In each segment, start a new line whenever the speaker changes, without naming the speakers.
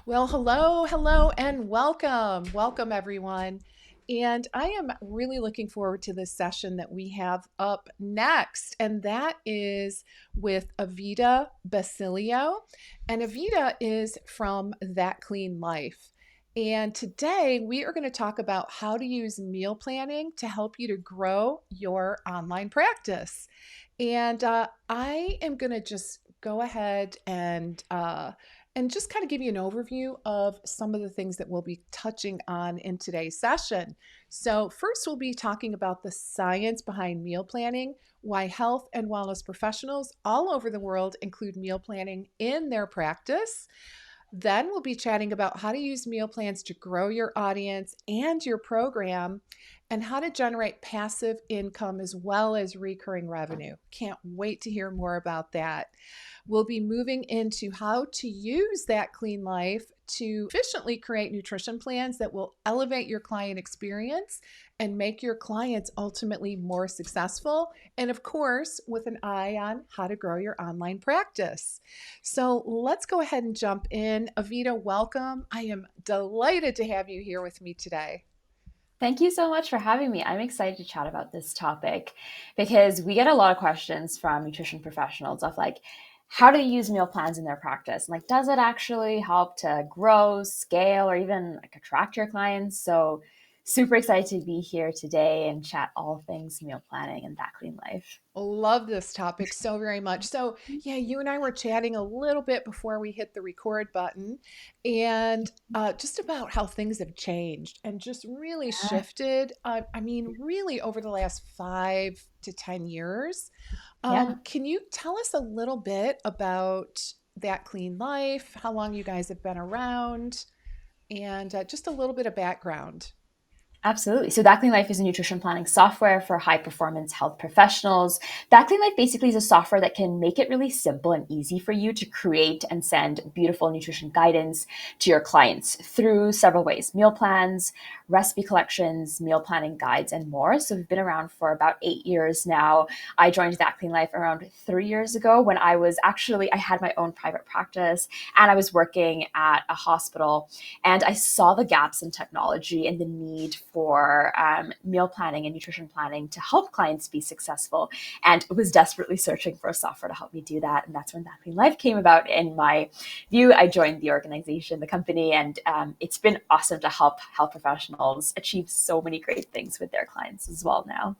Well, hello, and welcome. Welcome, everyone. And I am really looking forward to this session that we have up next, and that is with Evita Basilio. And Evita is from That Clean Life. And today we are going to talk about how to use meal planning to help you to grow your online practice. And I am going to just go ahead and just kind of give you an overview of some of the things that we'll be touching on in today's session. So, first, we'll be talking about the science behind meal planning, why health and wellness professionals all over the world include meal planning in their practice. Then we'll be chatting about how to use meal plans to grow your audience and your program, and how to generate passive income as well as recurring revenue. Can't wait to hear more about that. We'll be moving into how to use That Clean Life to efficiently create nutrition plans that will elevate your client experience and make your clients ultimately more successful. And of course, with an eye on how to grow your online practice. So let's go ahead and jump in. Avita, welcome. I am delighted to have you here with me today.
Thank you so much for having me. I'm excited to chat about this topic because we get a lot of questions from nutrition professionals of like, how do they use meal plans in their practice? And like, does it actually help to grow, scale, or even like attract your clients? So super excited to be here today and chat all things meal planning and that clean life.
Love this topic so very much. So, yeah, you and I were chatting a little bit before we hit the record button, and just about how things have changed and just really shifted. Really over the last 5 to 10 years.
Yeah.
Can you tell us a little bit about That Clean Life, how long you guys have been around, and just a little bit of background?
Absolutely. So That Clean Life is a nutrition planning software for high performance health professionals. That Clean Life basically is a software that can make it really simple and easy for you to create and send beautiful nutrition guidance to your clients through several ways: meal plans, recipe collections, meal planning guides, and more. So we've been around for about 8 years now. I joined That Clean Life around 3 years ago when I had my own private practice and I was working at a hospital, and I saw the gaps in technology and the need for meal planning and nutrition planning to help clients be successful, and was desperately searching for a software to help me do that. And that's when That Clean Life came about in my view. I joined the organization, the company, and it's been awesome to help health professionals achieve so many great things with their clients as well now.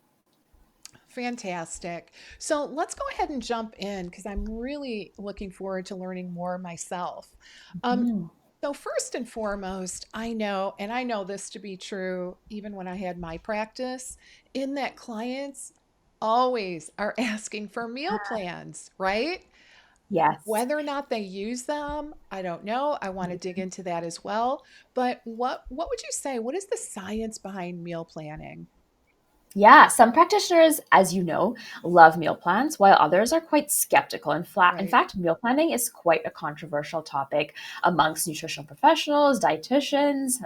Fantastic. So let's go ahead and jump in because I'm really looking forward to learning more myself. Um,
Mm.
so, first and foremost, I know, and I know this to be true even when I had my practice, in that clients always are asking for meal plans, right?
Yes.
Whether or not they use them, I don't know. I want to dig into that as well. But what would you say? What is the science behind meal planning?
Yeah, some practitioners, as you know, love meal plans, while others are quite skeptical. In
Right.
fact, meal planning is quite a controversial topic amongst nutritional professionals, dietitians,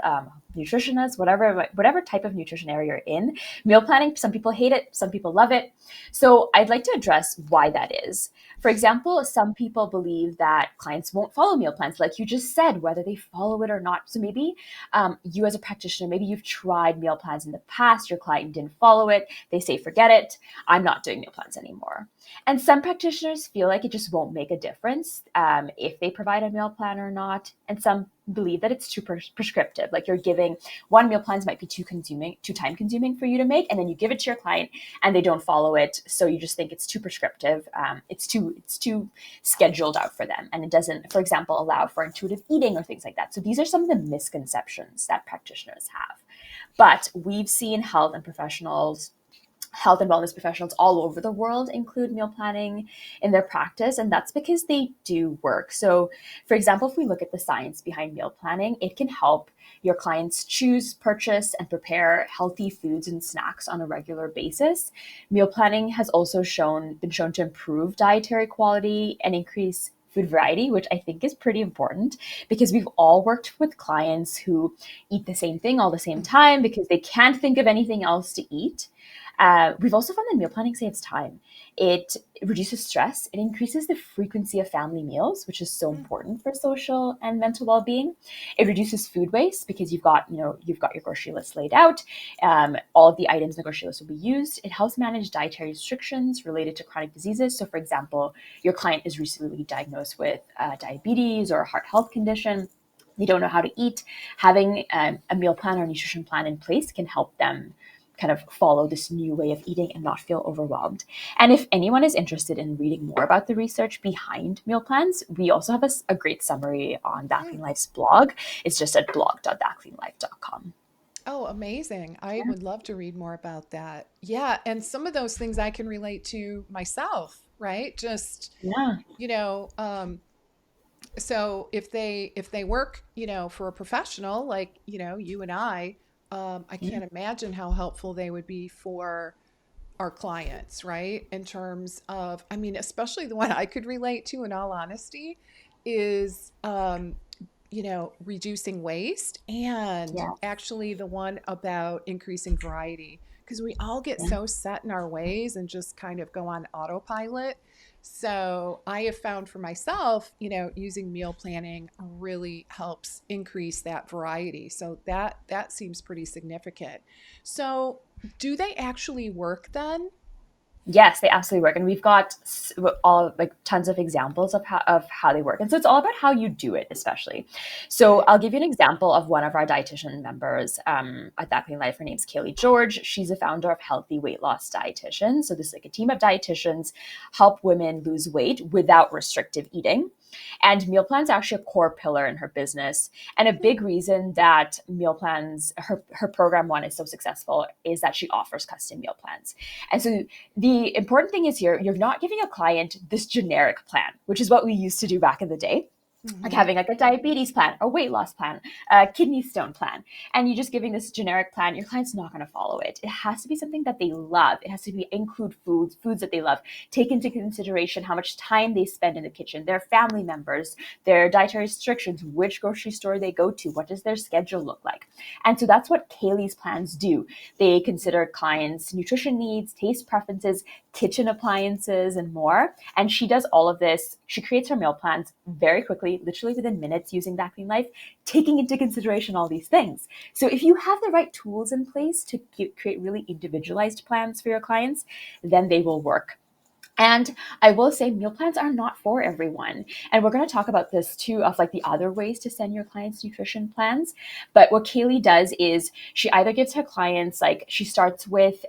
nutritionists, whatever type of nutrition area you're in. Meal planning, some people hate it, some people love it. So I'd like to address why that is. For example, some people believe that clients won't follow meal plans, like you just said, whether they follow it or not. So maybe you as a practitioner, maybe you've tried meal plans in the past, your client didn't follow it, they say, forget it, I'm not doing meal plans anymore. And some practitioners feel like it just won't make a difference if they provide a meal plan or not. And some believe that it's too prescriptive. Like you're giving one meal plans might be too time consuming for you to make, and then you give it to your client and they don't follow it. So you just think it's too prescriptive. It's too scheduled out for them, and it doesn't, for example, allow for intuitive eating or things like that. So these are some of the misconceptions that practitioners have. But we've seen health and wellness professionals all over the world include meal planning in their practice, and that's because they do work. So, for example, if we look at the science behind meal planning, it can help your clients choose, purchase, and prepare healthy foods and snacks on a regular basis. Meal planning has also been shown to improve dietary quality and increase food variety, which I think is pretty important because we've all worked with clients who eat the same thing all the same time because they can't think of anything else to eat. We've also found that meal planning saves time. It reduces stress. It increases the frequency of family meals, which is so
Mm.
important for social and mental well-being. It reduces food waste because you've got your grocery list laid out. All of the items in the grocery list will be used. It helps manage dietary restrictions related to chronic diseases. So, for example, your client is recently diagnosed with diabetes or a heart health condition. They don't know how to eat. Having a meal plan or nutrition plan in place can help them kind of follow this new way of eating and not feel overwhelmed. And if anyone is interested in reading more about the research behind meal plans, we also have a great summary on That
Mm.
Clean Life's blog. It's just at blog.thatcleanlife.com.
Oh, amazing. I would love to read more about that. Yeah, and some of those things I can relate to myself, right? Just,
Yeah.
you know, so if they work, for a professional like, you and I
Yeah.
can't imagine how helpful they would be for our clients, right? In terms of, I mean, especially the one I could relate to in all honesty is reducing waste, and
Yeah.
actually the one about increasing variety, because we all get
Yeah.
so set in our ways and just kind of go on autopilot. So I have found for myself, using meal planning really helps increase that variety. So that seems pretty significant. So do they actually work then?
Yes, they absolutely work, and we've got all like tons of examples of how they work. And so it's all about how you do it, especially. So
Okay.
I'll give you an example of one of our dietitian members at That Clean Life. Her name's Kaylee George. She's a founder of Healthy Weight Loss Dietitian. So this is like a team of dietitians help women lose weight without restrictive eating. And meal plans are actually a core pillar in her business. And a big reason that meal plans, her program one is so successful is that she offers custom meal plans. And so the important thing is here, you're not giving a client this generic plan, which is what we used to do back in the day, like
Mm-hmm.
having like a diabetes plan, a weight loss plan, a kidney stone plan, and you're just giving this generic plan. Your client's not going to follow it. It has to be something that they love. It has to be include foods that they love. Take into consideration how much time they spend in the kitchen, their family members, their dietary restrictions, which grocery store they go to, what does their schedule look like. And so that's what Kaylee's plans do. They consider clients' nutrition needs, taste preferences, kitchen appliances, and more. And she does all of this. She creates her meal plans very quickly, literally within minutes, using That Clean Life, taking into consideration all these things. So if you have the right tools in place to create really individualized plans for your clients, then they will work. And I will say meal plans are not for everyone. And we're going to talk about this too, of like the other ways to send your clients nutrition plans. But what Kaylee does is she either gives her clients, like she starts with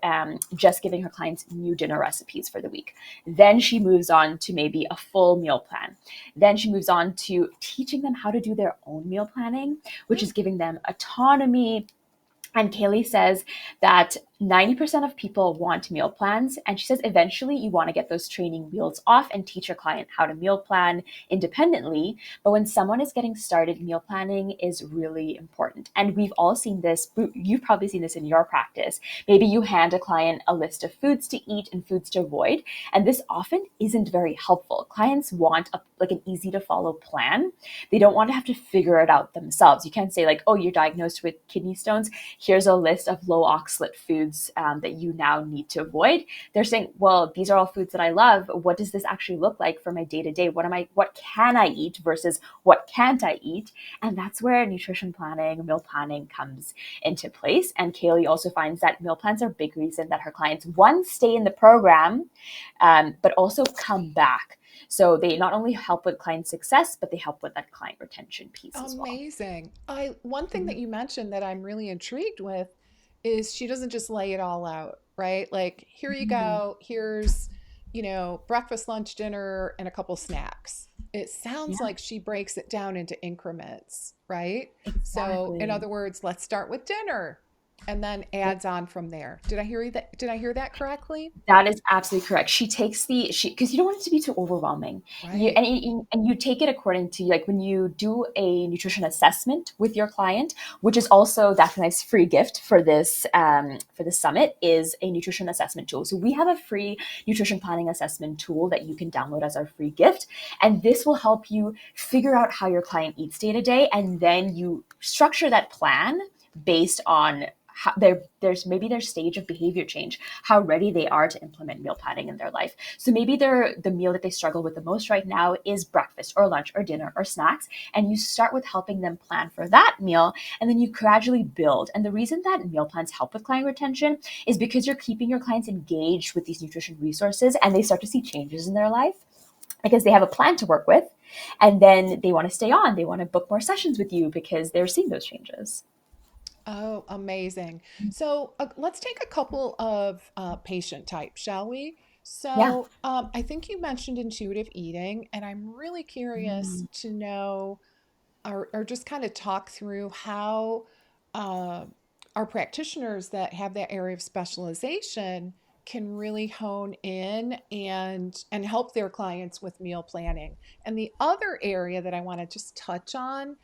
just giving her clients new dinner recipes for the week. Then she moves on to maybe a full meal plan. Then she moves on to teaching them how to do their own meal planning, which is giving them autonomy. And Kaylee says that 90% of people want meal plans. And she says eventually you want to get those training wheels off and teach your client how to meal plan independently. But when someone is getting started, meal planning is really important. And we've all seen this. You've probably seen this in your practice. Maybe you hand a client a list of foods to eat and foods to avoid. And this often isn't very helpful. Clients want like an easy to follow plan. They don't want to have to figure it out themselves. You can't say like, oh, you're diagnosed with kidney stones. Here's a list of low oxalate foods that you now need to avoid. They're saying, well, these are all foods that I love. What does this actually look like for my day to day? What can I eat versus what can't I eat? And that's where nutrition planning, meal planning comes into place. And Kaylee also finds that meal plans are a big reason that her clients, one, stay in the program, but also come back. So they not only help with client success, but they help with that client retention piece as well.
Amazing. I One thing that
Mhm.
you mentioned that I'm really intrigued with is she doesn't just lay it all out, right? Like, here you
Mhm.
go. Here's, breakfast, lunch, dinner, and a couple snacks. It sounds
Yeah,
like she breaks it down into increments, right? So, in
exactly.
other words, let's start with dinner and then adds on from there. Did I hear that correctly?
That is absolutely correct. She takes she because you don't want it to be too overwhelming. You
Right.
and you take it according to like when you do a nutrition assessment with your client, which is also that nice free gift for this summit is a nutrition assessment tool. So we have a free nutrition planning assessment tool that you can download as our free gift, and this will help you figure out how your client eats day to day, and then you structure that plan based on there's maybe their stage of behavior change, how ready they are to implement meal planning in their life. So maybe the meal that they struggle with the most right now is breakfast or lunch or dinner or snacks, and you start with helping them plan for that meal, and then you gradually build. And the reason that meal plans help with client retention is because you're keeping your clients engaged with these nutrition resources, and they start to see changes in their life because they have a plan to work with, and then they want to stay on, they want to book more sessions with you because they're seeing those changes.
Oh, amazing. So let's take a couple of patient types, shall we?
Yeah.
So I think you mentioned intuitive eating, and I'm really curious
Mm.
to know or just kind of talk through how uh, our practitioners that have that area of specialization can really hone in and help their clients with meal planning. And the other area that I want to just touch on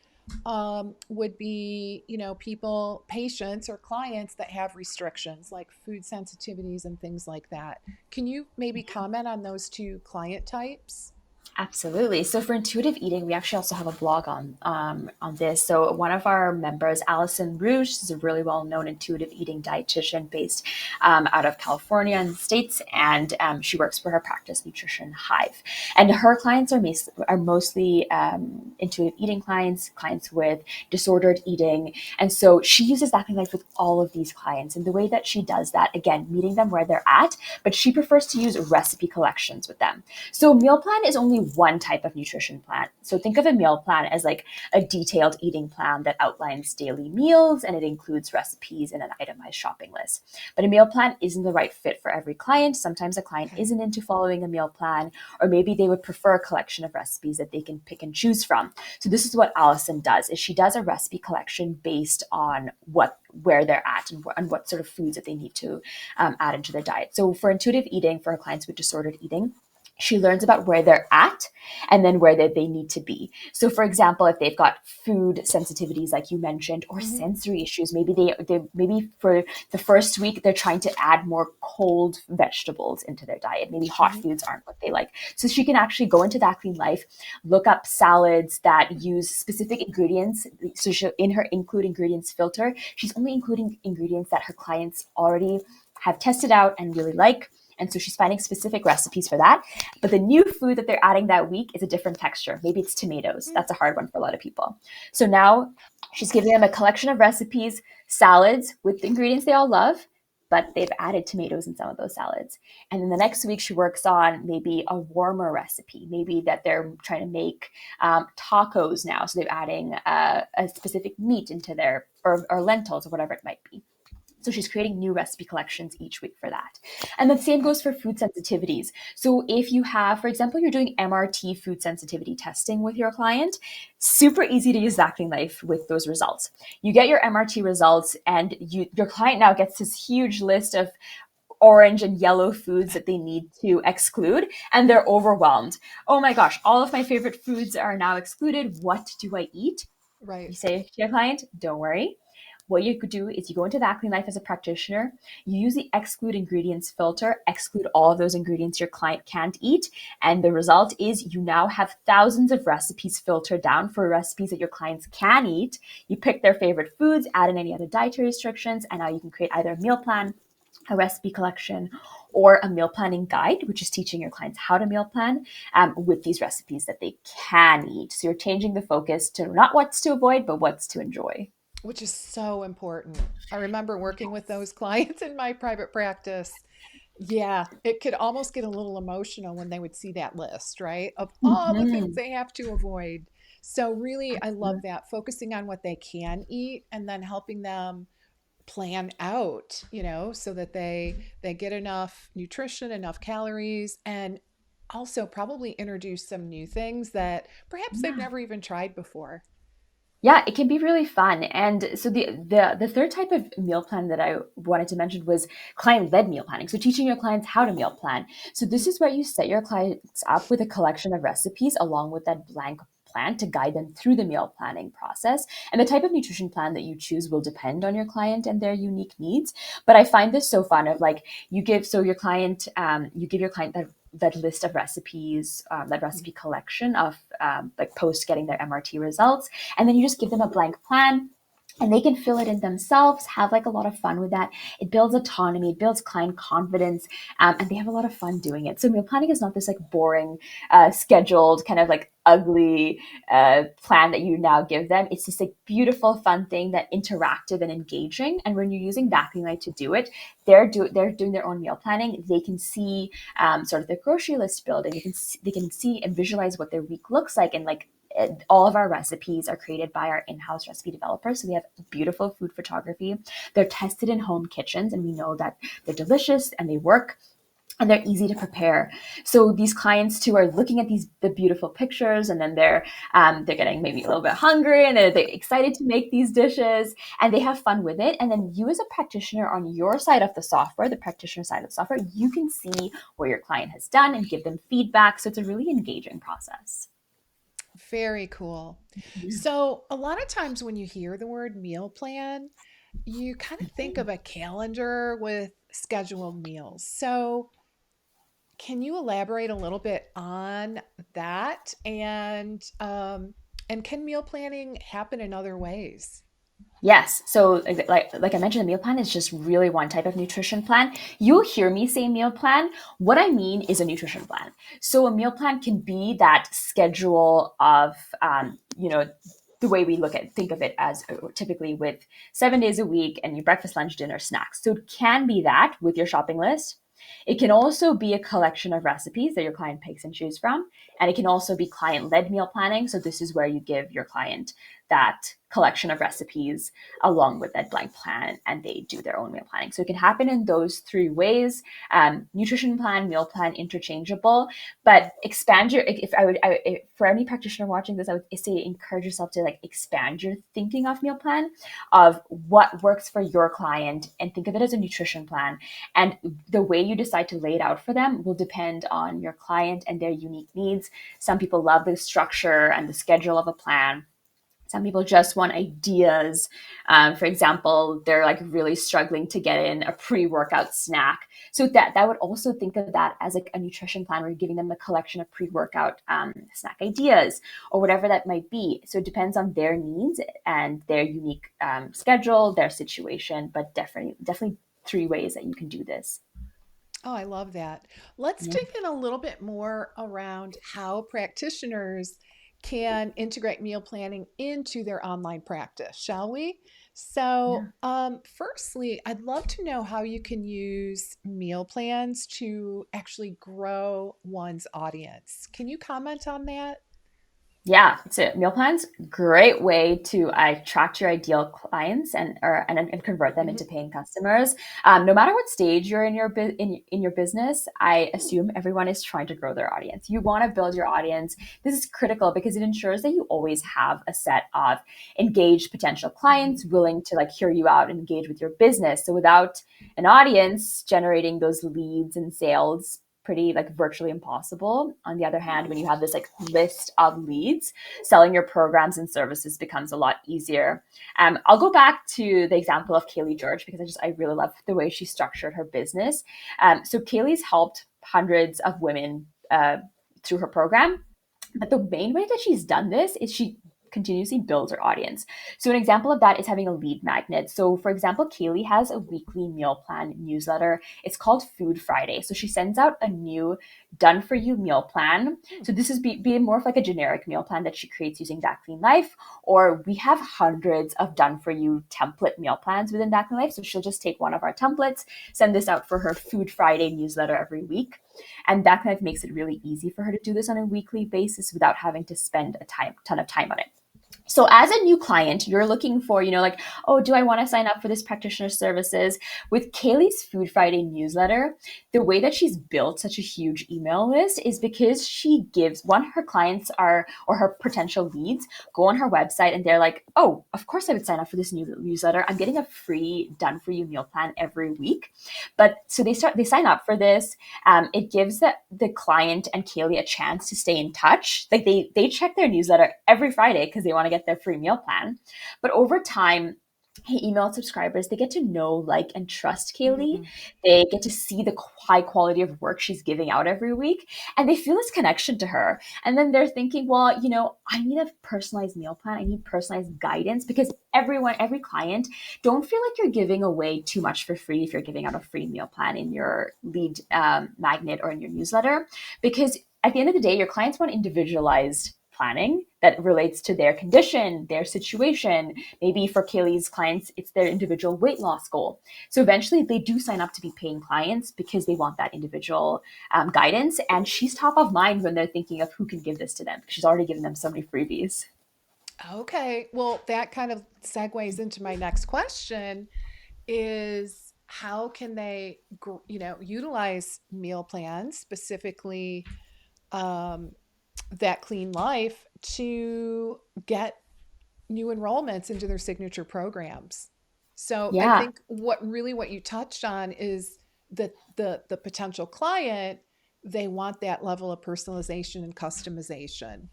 would be, people, patients or clients that have restrictions like food sensitivities and things like that. Can you maybe comment on those two client types?
Absolutely. So for intuitive eating, we actually also have a blog on this. So one of our members, Allison Rouge, is a really well-known intuitive eating dietitian based out of California in the States, and she works for her practice Nutrition Hive. And her clients are mostly intuitive eating clients, clients with disordered eating, and so she uses that kind of life with all of these clients. And the way that she does that, again, meeting them where they're at, but she prefers to use recipe collections with them. So meal plan is only one type of nutrition plan. So think of a meal plan as like a detailed eating plan that outlines daily meals, and it includes recipes and an itemized shopping list. But a meal plan isn't the right fit for every client. Sometimes a client
Okay.
isn't into following a meal plan, or maybe they would prefer a collection of recipes that they can pick and choose from. So this is what Allison does: is she does a recipe collection based on where they're at, and what sort of foods that they need to add into their diet. So for intuitive eating, for her clients with disordered eating, she learns about where they're at and then where they need to be. So, for example, if they've got food sensitivities, like you mentioned, or
Hmm.
sensory issues, maybe they maybe for the first week they're trying to add more cold vegetables into their diet. Maybe hot
Hmm.
foods aren't what they like. So she can actually go into That Clean Life, look up salads that use specific ingredients. So she'll, in her include ingredients filter, she's only including ingredients that her clients already have tested out and really like. And so she's finding specific recipes for that. But the new food that they're adding that week is a different texture. Maybe it's tomatoes. That's a hard one for a lot of people. So now she's giving them a collection of recipes, salads with the ingredients they all love, but they've added tomatoes in some of those salads. And then the next week, she works on maybe a warmer recipe, maybe that they're trying to make tacos now. So they're adding a specific meat into their, or lentils or whatever it might be. So she's creating new recipe collections each week for that. And the same
Okay.
goes for food sensitivities. So if you have, for example, you're doing MRT food sensitivity testing with your client, super easy to use Zacking Life with those results. You get your MRT results, and your client now gets this huge list of orange and yellow foods that they need to exclude, and they're overwhelmed. Oh my gosh, all of my favorite foods are now excluded. What do I eat?
Right.
You say to your client, don't worry. What you could do is you go into That Clean Life as a practitioner, you use the exclude ingredients filter, exclude all of those ingredients your client can't eat. And the result is you now have thousands of recipes filtered down for recipes that your clients can eat. You pick their favorite foods, add in any other dietary restrictions, and now you can create either a meal plan, a recipe collection, or a meal planning guide, which is teaching your clients how to meal plan with these recipes that they can eat. So you're changing the focus to not what's to avoid, but what's to enjoy.
Which is so important. I remember working with those clients in my private practice. Yeah, it could almost get a little emotional when they would see that list, right? Of all the things
Mm-hmm.
they have to avoid. So, really, I love that focusing on what they can eat and then helping them plan out, so that they get enough nutrition, enough calories, and also probably introduce some new things that perhaps they've
Yeah.
never even tried before.
Yeah, it can be really fun. And so the third type of meal plan that I wanted to mention was client-led meal planning. So teaching your clients how to meal plan. So this is where you set your clients up with a collection of recipes along with that blank plan to guide them through the meal planning process. And the type of nutrition plan that you choose will depend on your client and their unique needs. But I find this so fun of like you give your client that list of recipes, that recipe collection of like post getting their MRT results, and then you just give them a blank plan. and they can fill it in themselves, have like a lot of fun with that. It builds autonomy, it builds client confidence, and they have a lot of fun doing it. So meal planning is not this like boring, scheduled kind of like ugly plan that you now give them. It's this like beautiful, fun thing that interactive and engaging. And when you're using Backlight to do it, they're doing their own meal planning. They can see sort of their grocery list building. They can see and visualize what their week looks like, and like all of our recipes are created by our in-house recipe developers. So we have beautiful food photography. They're tested in home kitchens, and we know that they're delicious and they work and they're easy to prepare. So these clients too are looking at the beautiful pictures, and then they're getting maybe a little bit hungry, and they're excited to make these dishes, and they have fun with it. And then you, as a practitioner on your side of the software, the practitioner side of the software, you can see what your client has done and give them feedback. So it's a really engaging process.
Very cool.
Yeah.
So, a lot of times when you hear the word meal plan, you kind of think of a calendar with scheduled meals. So, can you elaborate a little bit on that? And can meal planning happen in other ways?
Yes. So like I mentioned, the meal plan is just really one type of nutrition plan. You'll hear me say meal plan. What I mean is a nutrition plan. So a meal plan can be that schedule of the way we think of it as typically with 7 days a week and your breakfast, lunch, dinner, snacks. So it can be that with your shopping list. It can also be a collection of recipes that your client picks and choose from. And it can also be client led meal planning. So this is where you give your client that collection of recipes along with that blank plan, and they do their own meal planning. So it can happen in those three ways: nutrition plan, meal plan, interchangeable. But expand your, if I would, if, for any practitioner watching this, I would say encourage yourself to like expand your thinking of meal plan, of what works for your client, and think of it as a nutrition plan. And the way you decide to lay it out for them will depend on your client and their unique needs. Some people love the structure and the schedule of a plan. Some people just want ideas. For example, they're like really struggling to get in a pre-workout snack. So that would also think of that as like a nutrition plan where you're giving them a collection of pre-workout snack ideas or whatever that might be. So it depends on their needs and their unique schedule, their situation, but definitely three ways that you can do this.
Oh, I love that. Let's
Yeah.
dig in a little bit more around how practitioners can integrate meal planning into their online practice, shall we?
Yeah.
Firstly, I'd love to know how you can use meal plans to actually grow one's audience. Can you comment on that?
Yeah, so meal plans, great way to attract your ideal clients and convert them into
Mhm.
paying customers. No matter what stage you're in in your business, I assume everyone is trying to grow their audience. You want to build your audience. This is critical because it ensures that you always have a set of engaged potential clients willing to like hear you out and engage with your business. So without an audience generating those leads and sales, pretty like virtually impossible. On the other hand, when you have this like list of leads, selling your programs and services becomes a lot easier. I'll go back to the example of Kaylee George because I really love the way she structured her business. So Kaylee's helped hundreds of women through her program, but the main way that she's done this is she continuously builds her audience. So an example of that is having a lead magnet. So for example, Kaylee has a weekly meal plan newsletter. It's called Food Friday. So she sends out a new done for you meal plan.
Hmm.
So this is be more of like a generic meal plan that she creates using That Clean Life, or we have hundreds of done for you template meal plans within That Clean Life. So she'll just take one of our templates, send this out for her Food Friday newsletter every week. And that kind of makes it really easy for her to do this on a weekly basis without having to spend ton of time on it. So as a new client, you're looking for, like, oh, do I want to sign up for this practitioner services? With Kaylee's Food Friday newsletter, the way that she's built such a huge email list is because she gives her clients or her potential leads go on her website and they're like, oh, of course I would sign up for this new newsletter. I'm getting a free done for you meal plan every week. But so they sign up for this. It gives the client and Kaylee a chance to stay in touch. Like they check their newsletter every Friday because they want to get their free meal plan. But over time, email subscribers, they get to know, like, and trust Kaylee.
Mm.
They get to see the high quality of work she's giving out every week, and they feel this connection to her. And then they're thinking, well, I need a personalized meal plan. I need personalized guidance, because every client, don't feel like you're giving away too much for free if you're giving out a free meal plan in your lead magnet or in your newsletter, because at the end of the day, your clients want individualized planning that relates to their condition, their situation. Maybe for Kaylee's clients, it's their individual weight loss goal. So eventually they do sign up to be paying clients because they want that individual guidance. And she's top of mind when they're thinking of who can give this to them, because she's already given them so many freebies.
Okay. Well, that kind of segues into my next question is how can they, utilize meal plans, specifically um, that clean life, to get new enrollments into their signature programs. So I
Yeah.
think what you touched on is that the potential client, they want that level of personalization and customization.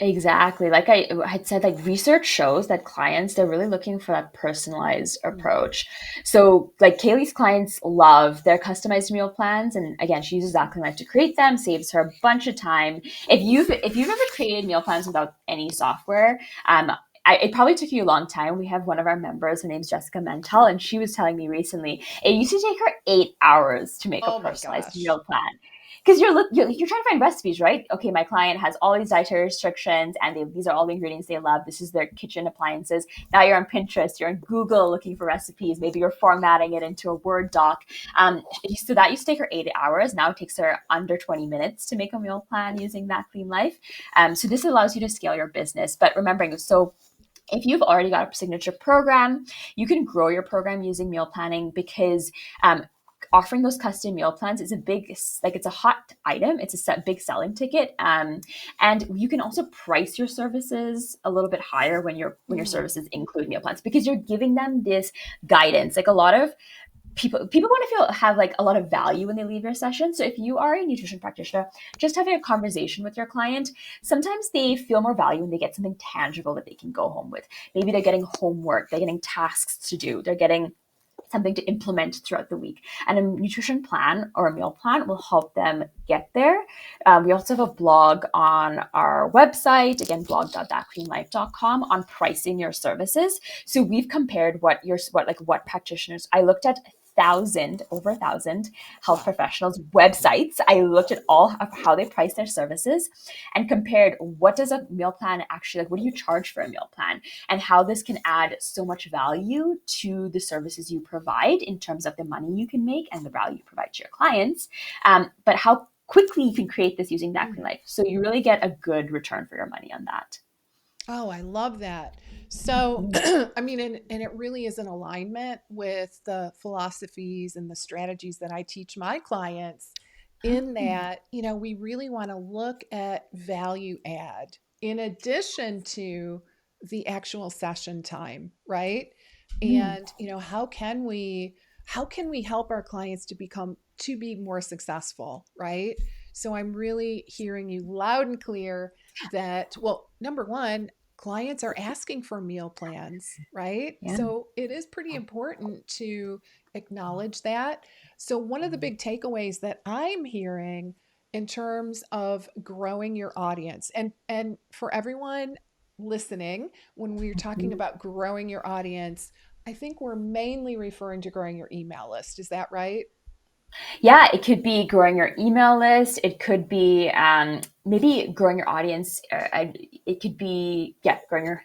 Exactly. Like I had said, like research shows that clients, they're really looking for that personalized
Mm.
approach. So like Kaylee's clients love their customized meal plans. And again, she uses Exactly Life to create them, saves her a bunch of time. If you've ever created meal plans without any software, it probably took you a long time. We have one of our members, her name's Jessica Mentel, and she was telling me recently it used to take her 8 hours to make a
Oh my
personalized
gosh.
meal plan, because you're trying to find recipes, right? Okay, my client has all these dietary restrictions, and these are all the ingredients they love. This is their kitchen appliances. Now you're on Pinterest, you're on Google looking for recipes. Maybe you're formatting it into a Word doc. So that used to take her 8 hours. Now it takes her under 20 minutes to make a meal plan using That Clean Life. So this allows you to scale your business. But remembering, so if you've already got a signature program, you can grow your program using meal planning, because offering those custom meal plans is a big, like, it's a hot item. It's a big selling ticket. And you can also price your services a little bit higher when your
Mm.
services include meal plans, because you're giving them this guidance. Like, a lot of people want to have like a lot of value when they leave your session. So if you are a nutrition practitioner, just having a conversation with your client, sometimes they feel more value when they get something tangible that they can go home with. Maybe they're getting homework, they're getting tasks to do, they're getting something to implement throughout the week. And a nutrition plan or a meal plan will help them get there. We also have a blog on our website, again, blog.thatcleanlife.com, on pricing your services. So we've compared what practitioners, I looked at over a thousand health
Wow.
professionals' websites. I looked at all of how they price their services and compared, what does a meal plan actually, like, what do you charge for a meal plan, and how this can add so much value to the services you provide in terms of the money you can make and the value you provide to your clients. But how quickly you can create this using That
Mm.
Clean Life. So you really get a good return for your money on that.
Oh, I love that. So,
Mhm.
I mean, and it really is in alignment with the philosophies and the strategies that I teach my clients, in that, we really want to look at value add in addition to the actual session time, right?
Mhm.
And, how can we help our clients to be more successful, right? So I'm really hearing you loud and clear that, well, number one, clients are asking for meal plans, right?
Yeah.
So it is pretty important to acknowledge that. So, one of the big takeaways that I'm hearing in terms of growing your audience, and for everyone listening, when we're talking
Mhm.
about growing your audience, I think we're mainly referring to growing your email list. Is that right?
Yeah, it could be growing your email list. It could be maybe growing your audience. It could be, yeah, growing your,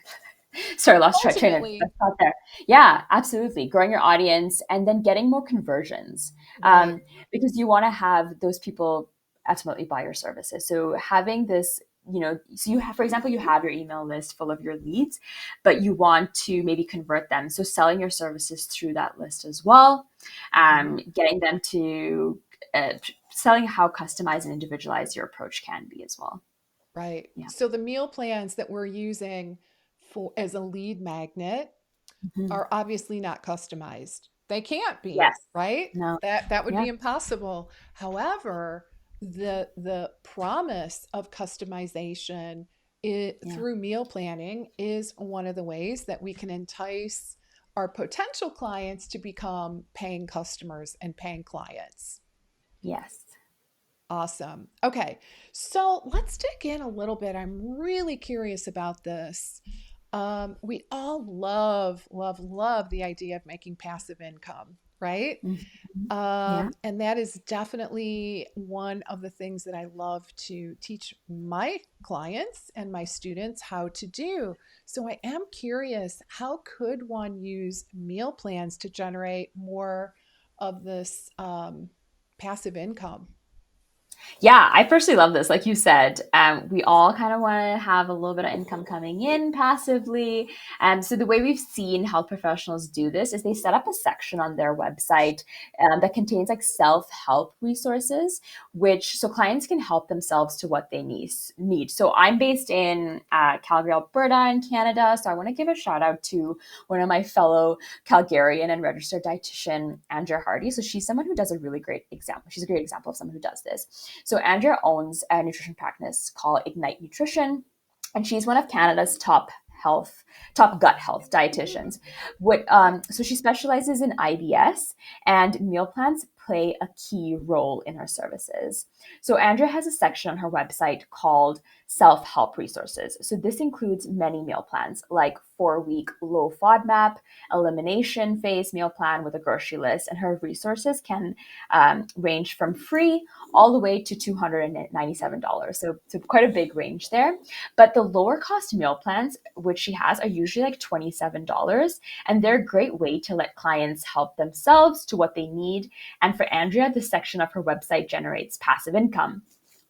sorry, lost train of
Ultimately,
thought there. Yeah, absolutely. Growing your audience and then getting more conversions,
right.
because you want to have those people ultimately buy your services. So having this, so you have, for example, you have your email list full of your leads, but you want to maybe convert them. So selling your services through that list as well,
Mhm.
getting them to selling how customized and individualized your approach can be as well.
Right.
Yeah.
So the meal plans that we're using for as a lead magnet
Mhm.
are obviously not customized. They can't be,
Yes.
right?
No.
That would
Yeah.
be impossible. However, the promise of customization
Yeah.
through meal planning is one of the ways that we can entice our potential clients to become paying customers and paying clients.
Yes.
Awesome. Okay. So let's dig in a little bit. I'm really curious about this. We all love, love, love the idea of making passive income, right?
Mhm. Yeah.
And that is definitely one of the things that I love to teach my clients and my students how to do. So I am curious, how could one use meal plans to generate more of this passive income?
Yeah, I personally love this. Like you said, we all kind of want to have a little bit of income coming in passively. And so the way we've seen health professionals do this is they set up a section on their website that contains like self-help resources, which so clients can help themselves to what they need. So I'm based in Calgary, Alberta, in Canada. So I want to give a shout out to one of my fellow Calgarian and registered dietitian, Andrea Hardy. So she's someone who does a really great example. She's a great example of someone who does this. So Andrea owns a nutrition practice called Ignite Nutrition, and she's one of Canada's top gut health dietitians. So she specializes in IBS, and meal plans play a key role in her services. So Andrea has a section on her website called self-help resources. So this includes many meal plans like 4-week low FODMAP, elimination phase meal plan with a grocery list, and her resources can range from free all the way to $297. So quite a big range there. But the lower cost meal plans, which she has, are usually like $27. And they're a great way to let clients help themselves to what they need. And for Andrea, this section of her website generates passive income.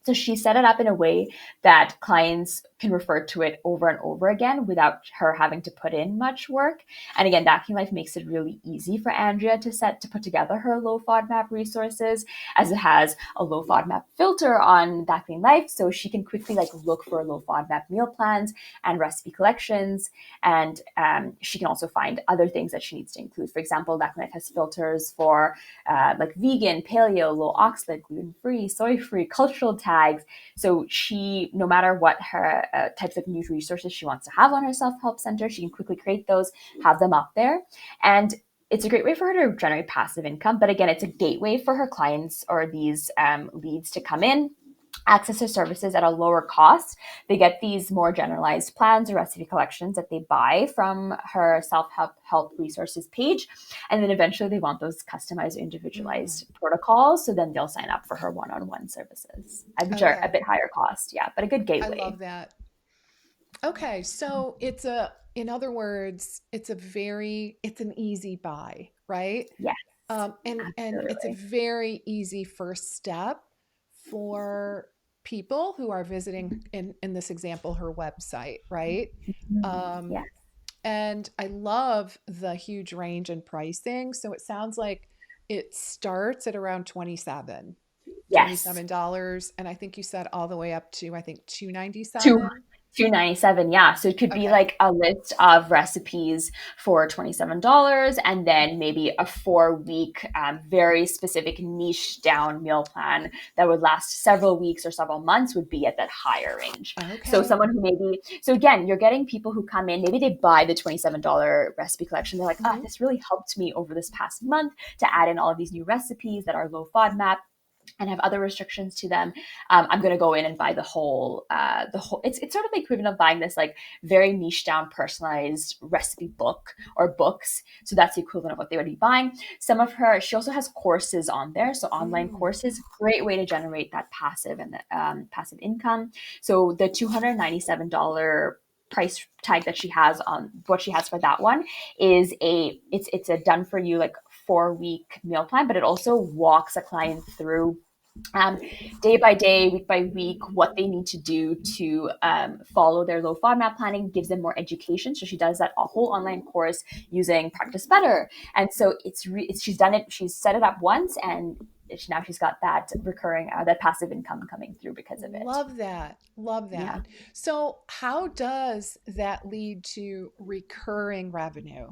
So she set it up in a way that clients can refer to it over and over again without her having to put in much work. And again, That Clean Life makes it really easy for Andrea to put together her low FODMAP resources, as it has a low FODMAP filter on That Clean Life, so she can quickly like look for low FODMAP meal plans and recipe collections. And she can also find other things that she needs to include. For example, That Clean Life has filters for like vegan, paleo, low oxalate, gluten free, soy free, cultural tags. So she, no matter what her types of new resources she wants to have on her self-help center, she can quickly create those, have them up there. And it's a great way for her to generate passive income. But again, it's a gateway for her clients or these leads to come in, access her services at a lower cost. They get these more generalized plans or recipe collections that they buy from her self-help resources page. And then eventually they want those customized,
Mm,
individualized protocols. So then they'll sign up for her one-on-one services, which are a
okay.
bit higher cost. Yeah, but a good
I
gateway.
love that. Okay, so in other words, it's an easy buy, right?
Yes,
And it's a
absolutely.
very easy first step for people who are visiting, in this example, her website, right? Um,
Yeah.
and I love the huge range in pricing. So it sounds like it starts at around
Yes.
$27, and I think you said all the way up to, I think,
Two
297.
297, yeah. So it could be
Okay.
like a list of recipes for $27, and then maybe a 4-week, very specific niche down meal plan that would last several weeks or several months would be at that higher range. So
Okay.
someone who maybe, so again, you're getting people who come in, maybe they buy the $27 recipe collection. They're like,
Hmm.
this really helped me over this past month to add in all of these new recipes that are low FODMAP and have other restrictions to them. I'm going to go in and buy the whole. It's sort of the equivalent of buying this like very niche down, personalized recipe book or books. So that's the equivalent of what they would be buying. She also has courses on there. So online
Mm.
courses, great way to generate that passive income. So the $297 price tag that she has on what she has for that one is it's a done for you like 4-week meal plan, but it also walks a client through um, day by day, week by week, what they need to do to follow their low FODMAP planning, gives them more education. So she does that a whole online course using Practice Better. And so she's done it, she's set it up once, and now she's got that recurring, that passive income coming through because of it.
Love that. Love
Yeah.
that. So, how does that lead to recurring revenue?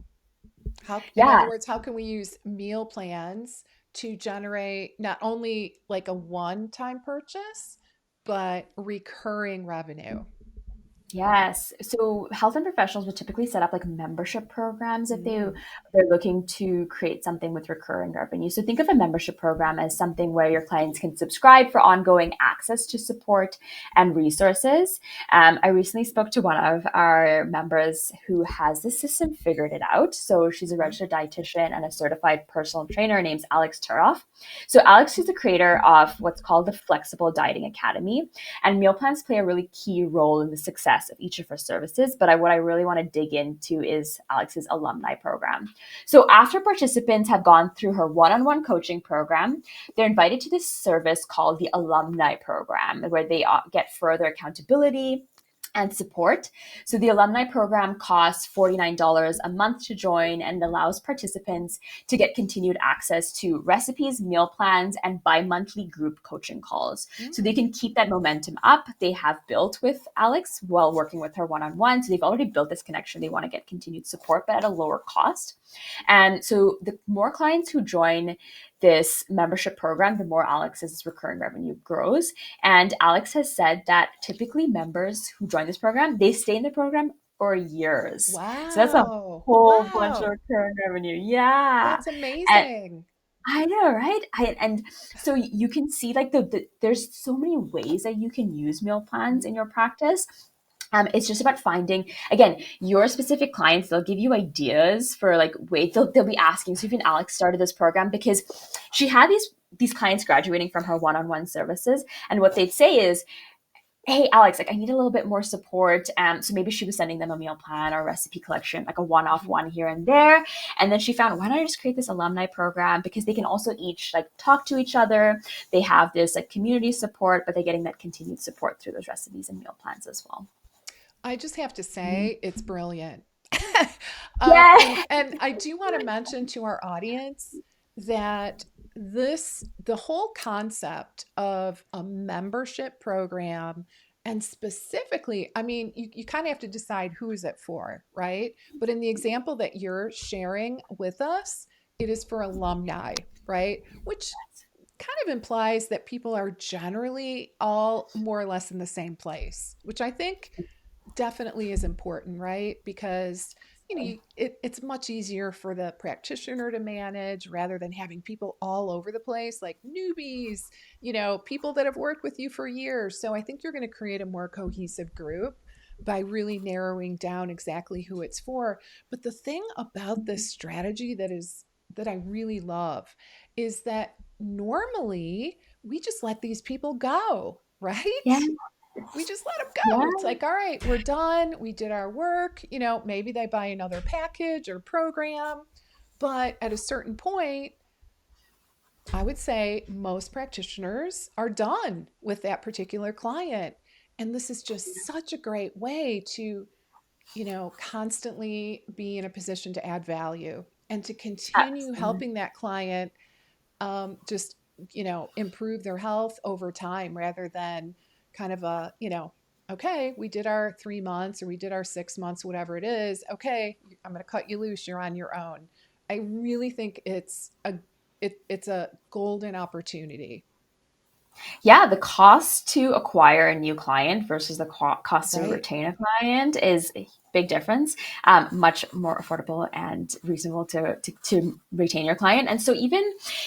In other
Yeah.
words, how can we use meal plans to generate not only like a one time purchase, but recurring revenue?
Yes. So health and professionals would typically set up like membership programs if
Mm,
they're looking to create something with recurring revenue. So think of a membership program as something where your clients can subscribe for ongoing access to support and resources. I recently spoke to one of our members who has this system figured it out. So she's a
mm,
registered dietitian and a certified personal trainer. Her name's Alex Turoff. So Alex is the creator of what's called the Flexible Dieting Academy. And meal plans play a really key role in the success of each of her services. But what I really want to dig into is Alex's alumni program. So after participants have gone through her one-on-one coaching program, they're invited to this service called the alumni program, where they get further accountability and support. So the alumni program costs $49 a month to join and allows participants to get continued access to recipes, meal plans, and bi-monthly group coaching calls. So they
mm.
can keep that momentum up. They have built with Alex while working with her one-on-one. So they've already built this connection. They want to get continued support, but at a lower cost. And so the more clients who join this membership program, the more Alex's recurring revenue grows. And Alex has said that typically members who join this program, they stay in the program for years. So that's a
Wow.
whole bunch of
Wow.
recurring revenue. Yeah.
That's
And
amazing.
I know, right? And so you can see like there's so many ways that you can use meal plans in your practice. It's just about finding again your specific clients. They'll give you ideas for like ways they'll be asking. So even Alex started this program because she had these clients graduating from her one-on-one services, and what they'd say is, hey Alex, like I need a little bit more support. So maybe she was sending them a meal plan or recipe collection, like a one-off
Mhm.
one here and there. And then she found, why don't I just create this alumni program, because they can also each like talk to each other. They have this like community support, but they're getting that continued support through those recipes and meal plans as well.
I just have to
Mhm.
say it's brilliant.
Yeah.
And I do want to mention to our audience that the whole concept of a membership program, and specifically, I mean, you kind of have to decide who is it for, right? But in the example that you're sharing with us, it is for alumni, right? Which kind of implies that people are generally all more or less in the same place, which I think definitely is important, right? Because it's much easier for the practitioner to manage rather than having people all over the place, like newbies, people that have worked with you for years. So I think you're going to create a more cohesive group by really narrowing down exactly who it's for. But the thing about this strategy that I really love is that normally we just let these people go,
Yeah.
right? We just let them go. It's
Yeah.
like, all right, we're done. We did our work. Maybe they buy another package or program. But at a certain point, I would say most practitioners are done with that particular client. And this is just such a great way to, constantly be in a position to add value and to continue
Absolutely.
helping that client just improve their health over time rather than kind of okay, we did our 3 months or we did our 6 months, whatever it is. Okay, I'm going to cut you loose. You're on your own. I really think it's a golden opportunity,
Yeah, the cost to acquire a new client versus the cost to
right?
retain a client is a big difference. Much more affordable and reasonable to retain your client. And so even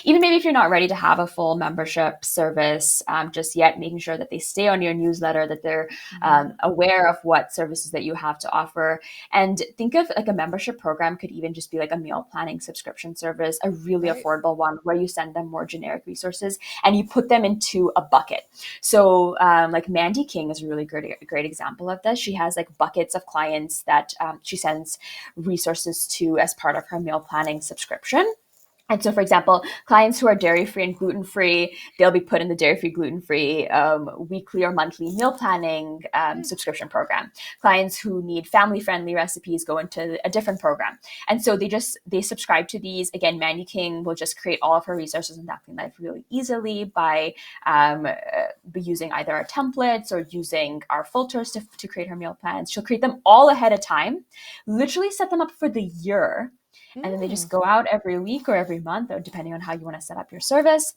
maybe if you're not ready to have a full membership service just yet, making sure that they stay on your newsletter, that they're
Mm-hmm.
aware of what services that you have to offer. And think of like a membership program could even just be like a meal planning subscription service, a really
Right.
affordable one where you send them more generic resources and you put them into a bucket. So, like Mandy King is a really great example of this. She has like buckets of clients that she sends resources to as part of her meal planning subscription. And so, for example, clients who are dairy free and gluten free, they'll be put in the dairy free, gluten free weekly or monthly meal planning
Hmm.
subscription program. Clients who need family friendly recipes go into a different program. And so they subscribe to these. Again, Mandy King will just create all of her resources in Napkin Life really easily by using either our templates or using our filters to create her meal plans. She'll create them all ahead of time, literally set them up for the year, and then they
Mm.
just go out every week or every month, or depending on how you want to set up your service.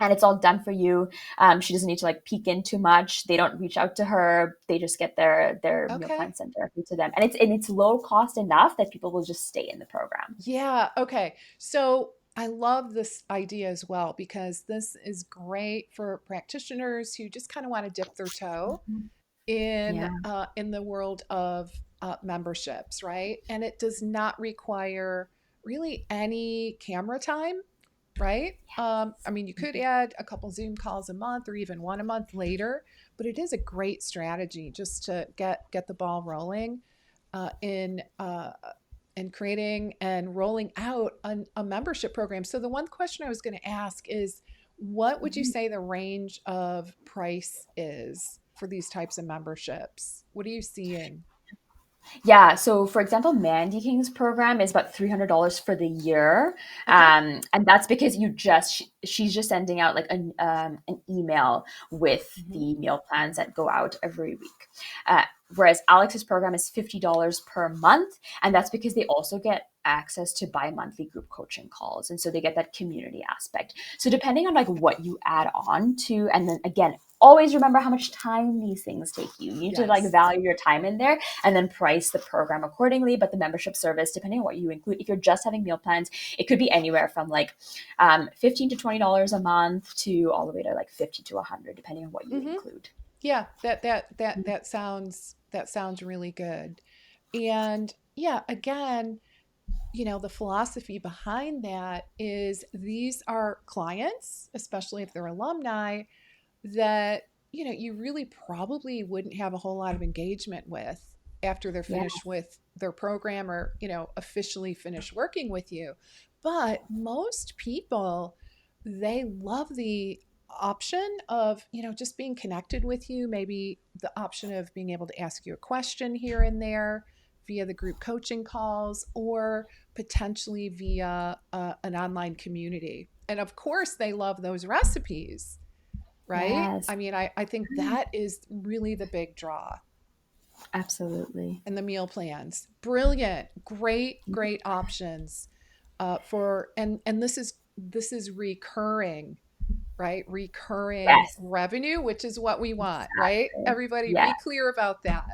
and it's all done for you. She doesn't need to like peek in too much. They don't reach out to her. They just get their meal
Okay.
plan sent directly to them, and it's low cost enough that people will just stay in the program.
Yeah. Okay. So I love this idea as well because this is great for practitioners who just kind of want to dip their toe
Mhm. Yeah.
in the world of memberships, right? And it does not require really any camera time, right? I mean, you could
Mhm.
add a couple Zoom calls a month or even one a month later, but it is a great strategy just to get the ball rolling in and creating and rolling out a membership program. So the one question I was going to ask is, what would you
Mhm.
say the range of price is for these types of memberships? What are you seeing?
Yeah. So, for example, Mandy King's program is about $300 for the year,
Okay.
and that's because she's just sending out like an email with
Hmm.
the meal plans that go out every week. Uh, Whereas Alex's program is $50 per month, and that's because they also get access to bi-monthly group coaching calls, and so they get that community aspect. So depending on like what you add on to, and then again, always remember how much time these things take you. You need to like
Yes.
value your time in there and then price the program accordingly. But the membership service, depending on what you include, if you're just having meal plans, it could be anywhere from like $15 to $20 a month to all the way to like 50 to 100, depending on what you
Hmm.
include.
Yeah, that sounds really good. And yeah, again, the philosophy behind that is these are clients, especially if they're alumni, that you really probably wouldn't have a whole lot of engagement with after they're
Yeah.
finished with their program or officially finished working with you. But most people, they love the option of just being connected with you, maybe the option of being able to ask you a question here and there via the group coaching calls or potentially via an online community. And of course they love those recipes, right?
Yes.
I mean, I think that is really the big draw.
Absolutely.
And the meal plans, brilliant, great options for and this is recurring, right? Recurring
Yes.
revenue, which is what we want, right?
Exactly.
Everybody
Yeah.
be clear about that.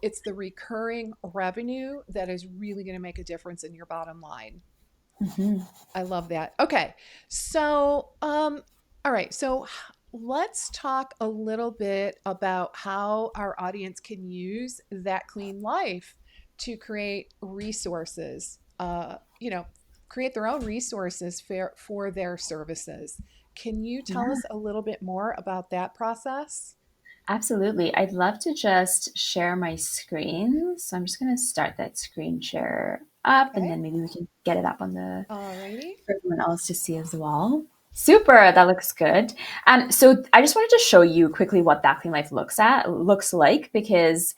It's the recurring revenue that is really going to make a difference in your bottom line.
Hmm.
I love that. Okay. So, all right. So let's talk a little bit about how our audience can use that clean life to create resources, create their own resources for their services. Can you tell
Yeah.
us a little bit more about that process?
Absolutely. I'd love to just share my screen. So I'm just going to start that screen share up, and
Okay.
then maybe we can get it up on the
All righty.
for everyone else to see as well. Super, that looks good. So I just wanted to show you quickly what that clean life looks like, because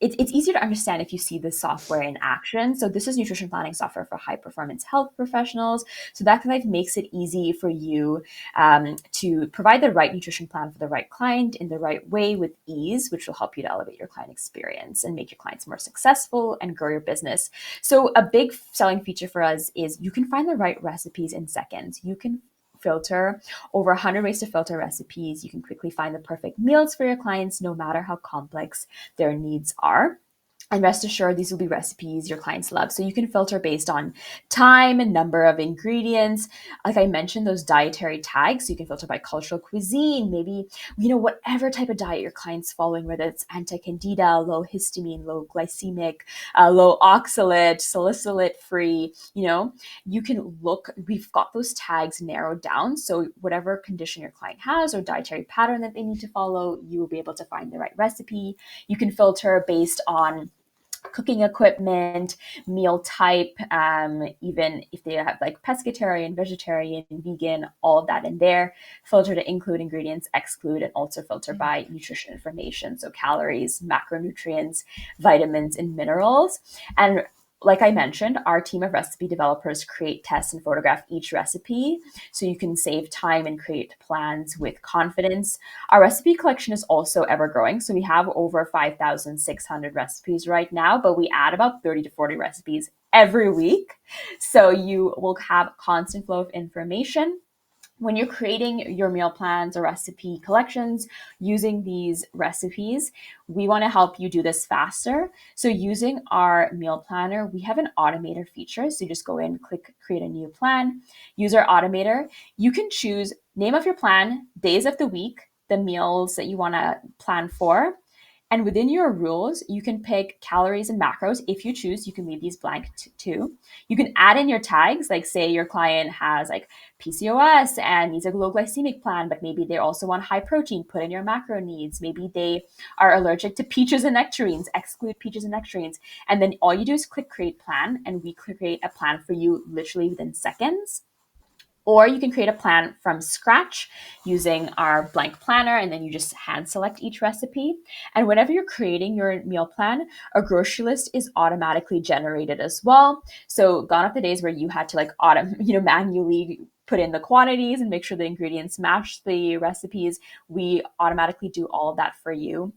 it's easier to understand if you see the software in action. So this is nutrition planning software for high performance health professionals. So that clean life makes it easy for you to provide the right nutrition plan for the right client in the right way with ease, which will help you to elevate your client experience and make your clients more successful and grow your business. So a big selling feature for us is you can find the right recipes in seconds. You can filter over 100 ways to filter recipes. You can quickly find the perfect meals for your clients, no matter how complex their needs are. And rest assured, these will be recipes your clients love. So you can filter based on time and number of ingredients. Like I mentioned, those dietary tags. So you can filter by cultural cuisine, maybe, whatever type of diet your client's following, whether it's anti-candida, low histamine, low glycemic, low oxalate, salicylate free, you can look, we've got those tags narrowed down. So whatever condition your client has or dietary pattern that they need to follow, you will be able to find the right recipe. You can filter based on cooking equipment, meal type, even if they have like pescatarian, vegetarian, vegan, all of that in there. Filter to include ingredients, exclude, and also filter by nutrition information. So calories, macronutrients, vitamins, and minerals. And like I mentioned, our team of recipe developers create, test, and photograph each recipe so you can save time and create plans with confidence. Our recipe collection is also ever growing. So we have over 5,600 recipes right now, but we add about 30 to 40 recipes every week. So you will have constant flow of information. when you're creating your meal plans or recipe collections using these recipes, we want to help you do this faster. So using our meal planner, we have an automator feature. So you just go in, click create a new plan, use our automator. You can choose name of your plan, days of the week, the meals that you want to plan for. And within your rules, you can pick calories and macros. If you choose, you can leave these blank too. You can add in your tags, like say your client has like PCOS and needs a low glycemic plan, but maybe they also want high protein, put in your macro needs. Maybe they are allergic to peaches and nectarines, exclude peaches and nectarines. And then all you do is click create plan, and we create a plan for you literally within seconds. Or you can create a plan from scratch using our blank planner, and then you just hand select each recipe. And whenever you're creating your meal plan, a grocery list is automatically generated as well. So gone are the days where you had to manually put in the quantities and make sure the ingredients match the recipes. We automatically do all of that for you.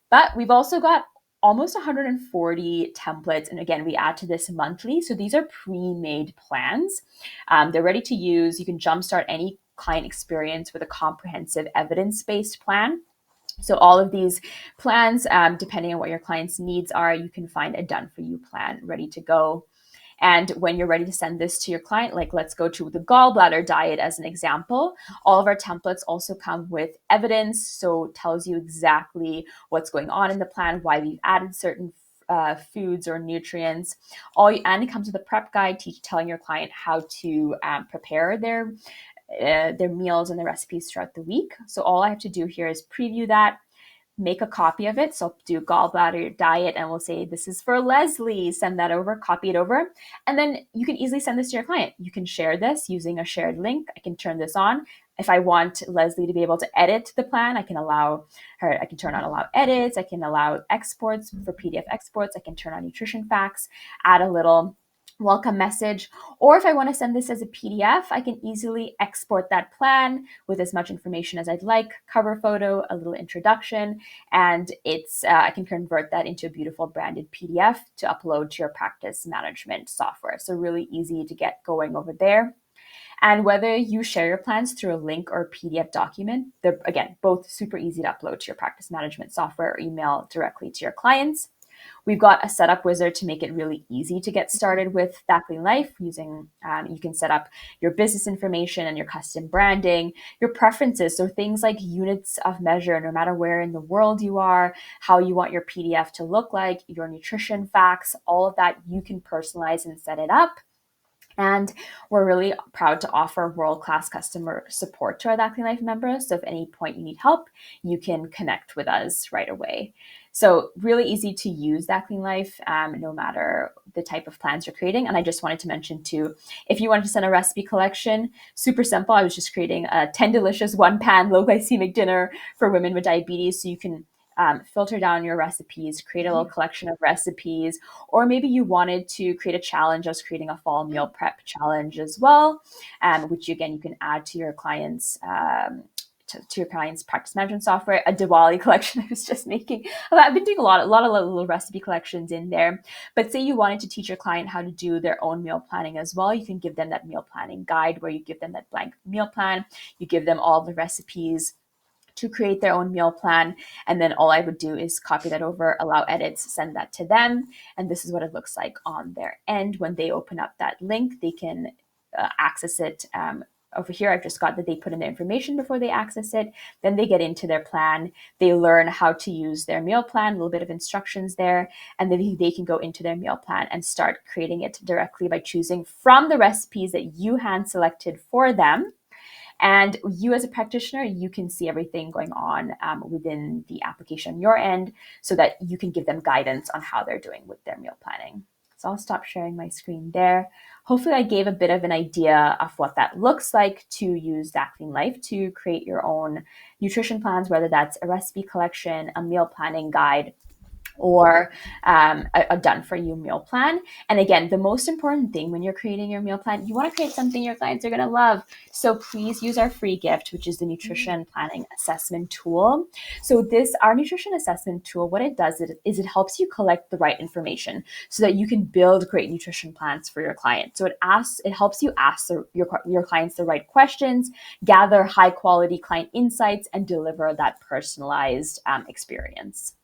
But we've also got almost 140 templates. And again, we add to this monthly. So these are pre-made plans. They're ready to use. You can jumpstart any client experience with a comprehensive evidence-based plan. So all of these plans, depending on what your client's needs are, you can find a done-for-you plan ready to go. And when you're ready to send this to your client, like let's go to the gallbladder diet as an example, all of our templates also come with evidence. So it tells you exactly what's going on in the plan, why we've added certain foods or nutrients. And it comes with a prep guide telling your client how to prepare their meals and the recipes throughout the week. So all I have to do here is preview that, make a copy of it. So I'll do gallbladder diet and we'll say, this is for Leslie, send that over, copy it over. And then you can easily send this to your client. You can share this using a shared link. I can turn this on. If I want Leslie to be able to edit the plan, I can turn on allow edits. I can allow exports for PDF exports. I can turn on nutrition facts, add a little welcome message. Or if I want to send this as a PDF, I can easily export that plan with as much information as I'd like, cover photo, a little introduction, and I can convert that into a beautiful branded PDF to upload to your practice management software. So really easy to get going over there. And whether you share your plans through a link or a PDF document, they're, again, both super easy to upload to your practice management software or email directly to your clients. We've got a setup wizard to make it really easy to get started with That Clean Life using, you can set up your business information and your custom branding, your preferences. So things like units of measure, no matter where in the world you are, how you want your PDF to look like, your nutrition facts, all of that you can personalize and set it up. And we're really proud to offer world-class customer support to our That Clean Life members. So if at any point you need help, you can connect with us right away. So really easy to use That Clean Life, no matter the type of plans you're creating. And I just wanted to mention too, if you wanted to send a recipe collection, super simple. I was just creating a 10 delicious one-pan low glycemic dinner for women with diabetes. So you can filter down your recipes, create a little collection of recipes, or maybe you wanted to create a challenge. I was creating a fall meal prep challenge as well, which again, you can add to your clients' to your client's practice management software. A Diwali collection I was just making. I've been doing a lot of little recipe collections in there. But say you wanted to teach your client how to do their own meal planning as well, you can give them that meal planning guide where you give them that blank meal plan. You give them all the recipes to create their own meal plan. And then all I would do is copy that over, allow edits, send that to them. And this is what it looks like on their end. When they open up that link, they can access it. Over here, I've just got that they put in their information before they access it. Then they get into their plan. They learn how to use their meal plan, a little bit of instructions there. And then they can go into their meal plan and start creating it directly by choosing from the recipes that you hand selected for them. And you as a practitioner, you can see everything going on within the application on your end so that you can give them guidance on how they're doing with their meal planning. So I'll stop sharing my screen there. Hopefully I gave a bit of an idea of what that looks like to use That Clean Life to create your own nutrition plans, whether that's a recipe collection, a meal planning guide, or a done for you meal plan. And again, the most important thing when you're creating your meal plan, you want to create something your clients are going to love. So please use our free gift, which is the
Mm.
nutrition planning assessment tool. So our nutrition assessment tool, what it does is it helps you collect the right information so that you can build great nutrition plans for your client. So it helps you ask your clients the right questions, gather high quality client insights, and deliver that personalized experience.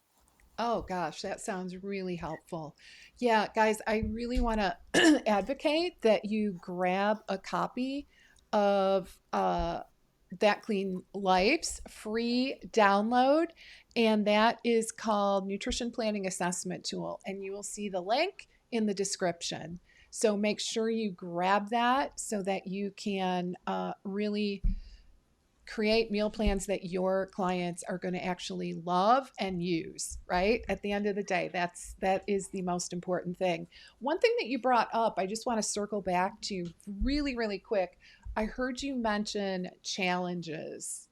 Oh gosh, that sounds really helpful. Yeah, guys, I really want to advocate that you grab a copy of That Clean Life's free download, and that is called Nutrition Planning Assessment Tool, and you will see the link in the description. So make sure you grab that so that you can really create meal plans that your clients are going to actually love and use, right? At the end of the day, that is the most important thing. One thing that you brought up, I just want to circle back to really really quick. I heard you mention challenges.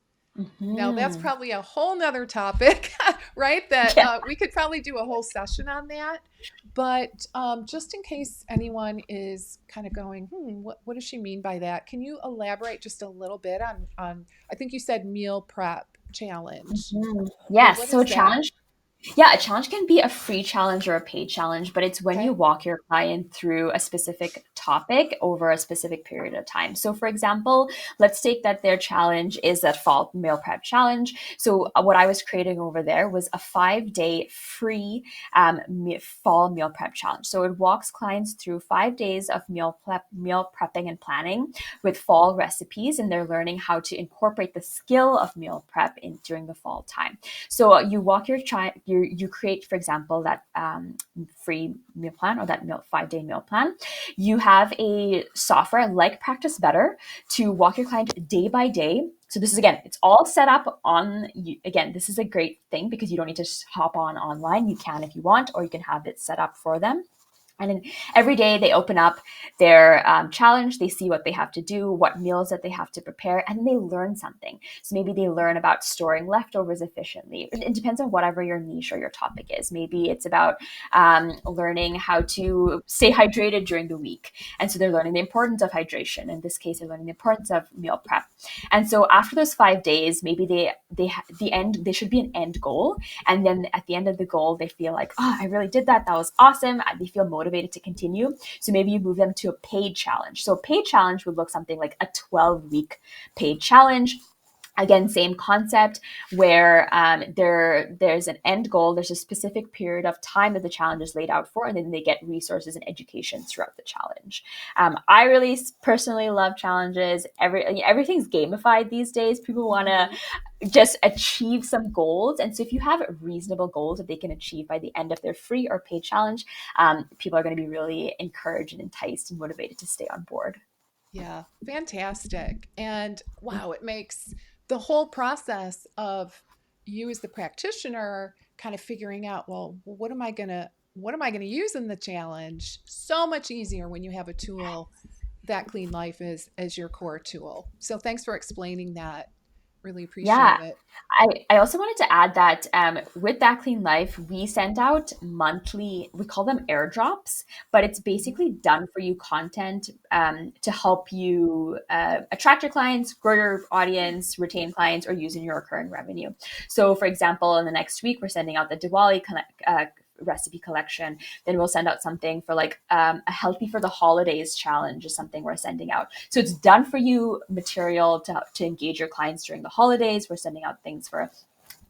Now, that's
Mm-hmm.
probably a whole nother topic, right? That
Yeah.
we could probably do a whole session on that. But just in case anyone is kind of going, what does she mean by that? Can you elaborate just a little bit on I think you said meal prep challenge.
Mhm.
What
Yes. So
is that?
yeah, a challenge can be a free challenge or a paid challenge, but it's when you
Okay.
walk your client through a specific topic over a specific period of time. So, for example, let's take that their challenge is that fall meal prep challenge. So, what I was creating over there was a 5 day free fall meal prep challenge. So, it walks clients through 5 days of meal prepping and planning with fall recipes, and they're learning how to incorporate the skill of meal prep in during the fall time. So you walk your child, you create, for example, that free meal plan or that 5 day meal plan. You have a software like Practice Better to walk your client day by day. So this is again, it's all set up on. Again, this is a great thing because you don't need to just hop on online. You can if you want, or you can have it set up for them. And then every day they open up their challenge, they see what they have to do, what meals that they have to prepare, and they learn something. So maybe they learn about storing leftovers efficiently. It depends on whatever your niche or your topic is. Maybe it's about learning how to stay hydrated during the week. And so they're learning the importance of hydration. In this case, they're learning the importance of meal prep. And so after those 5 days, maybe they should be an end goal. And then at the end of the goal, they feel like, oh, I really did that. That was awesome. They feel motivated to continue. So maybe you move them to a paid challenge. So a paid challenge would look something like a 12-week paid challenge. Again, same concept where there's an end goal, there's a specific period of time that the challenge is laid out for, and then they get resources and education throughout the challenge. I really personally love challenges. Everything's gamified these days. People want to
Mhm.
just achieve some goals, and so if you have reasonable goals that they can achieve by the end of their free or paid challenge, people are going to be really encouraged and enticed and motivated to stay on board.
Yeah, fantastic. And wow, it makes the whole process of you as the practitioner kind of figuring out, well, what am I going to use in the challenge so much easier when you have a tool that Clean Life is as your core tool. So thanks for explaining that. Really
Yeah,
appreciate it.
I also wanted to add that with That Clean Life, we send out monthly, we call them airdrops, but it's
Mhm.
basically done for you content to help you attract your clients, grow your audience, retain clients, or use in your recurring revenue. So, for example, in the next week, we're sending out the Diwali recipe collection. Then we'll send out something for like a healthy for the holidays challenge is something we're sending out. So it's done for you material to engage your clients during the holidays. We're sending out things for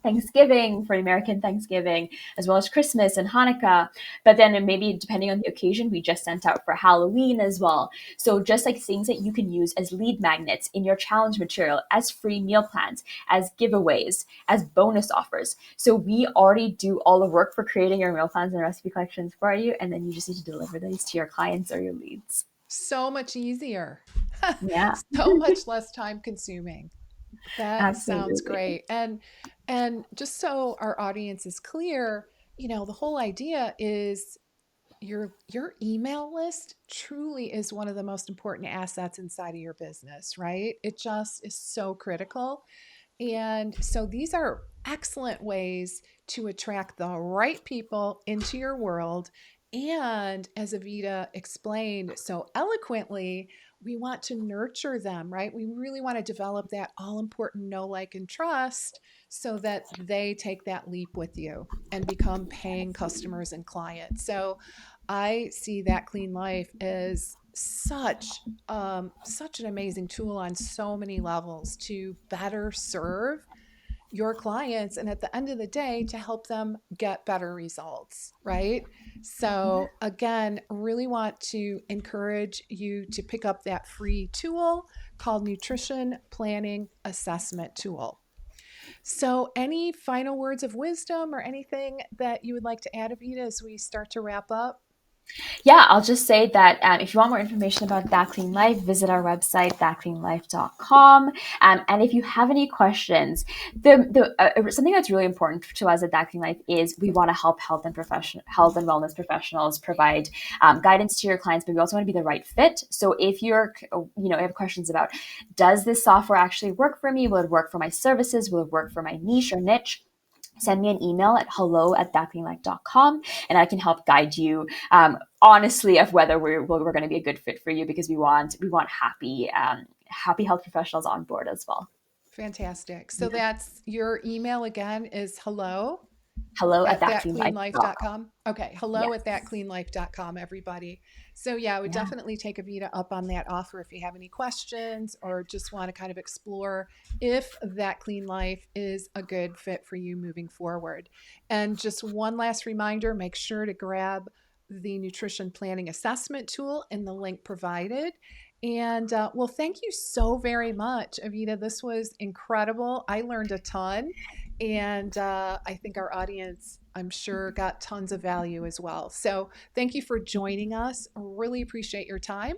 Thanksgiving, for American Thanksgiving, as well as Christmas and Hanukkah. But then maybe depending on the occasion, we just sent out for Halloween as well. So just like things that you can use as lead magnets in your challenge material, as free meal plans, as giveaways, as bonus offers. So we already do all the work for creating your meal plans and recipe collections for you, and then you just need to deliver these to your clients or your leads.
So much easier.
Yeah,
So much less time consuming. That sounds
absolutely.
great. And just so our audience is clear, the whole idea is your email list truly is one of the most important assets inside of your business, right? It just is so critical. And so these are excellent ways to attract the right people into your world. And as Evita explained so eloquently, we want to nurture them, right? We really want to develop that all important know, like, and trust so that they take that leap with you and become paying customers and clients. So I see That Clean Life as such an amazing tool on so many levels to better serve your clients, and at the end of the day to help them get better results, right? So again, really want to encourage you to pick up that free tool called Nutrition Planning Assessment Tool. So any final words of wisdom or anything that you would like to add, Avita, as we start to wrap up?
Yeah, I'll just say that if you want more information about That Clean Life, visit our website, thatcleanlife.com. And if you have any questions, something that's really important to us at That Clean Life is we want to help health and wellness professionals provide guidance to your clients, but we also want to be the right fit. So if you have questions about, does this software actually work for me? Will it work for my services? Will it work for my niche or niche? Send me an email at hello@thatcleanlife.com, and I can help guide you honestly of whether we're going to be a good fit for you, because we want happy health professionals on board as well.
Fantastic. So that's your email again is hello
Hello at
at
thatcleanlife.com.
thatcleanlife.com. Okay, hello at
Yes.
thatcleanlife.com, everybody. So yeah, I would
Yeah.
definitely take Avita up on that offer if you have any questions or just want to kind of explore if That Clean Life is a good fit for you moving forward. And just one last reminder, make sure to grab the nutrition planning assessment tool in the link provided. And well, thank you so very much, Avita. This was incredible. I learned a ton. And I think our audience, I'm sure, got tons of value as well. So thank you for joining us. Really appreciate your time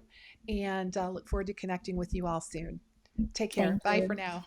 and look forward to connecting with you all soon. Take care.
Thank
Bye for
you.
now.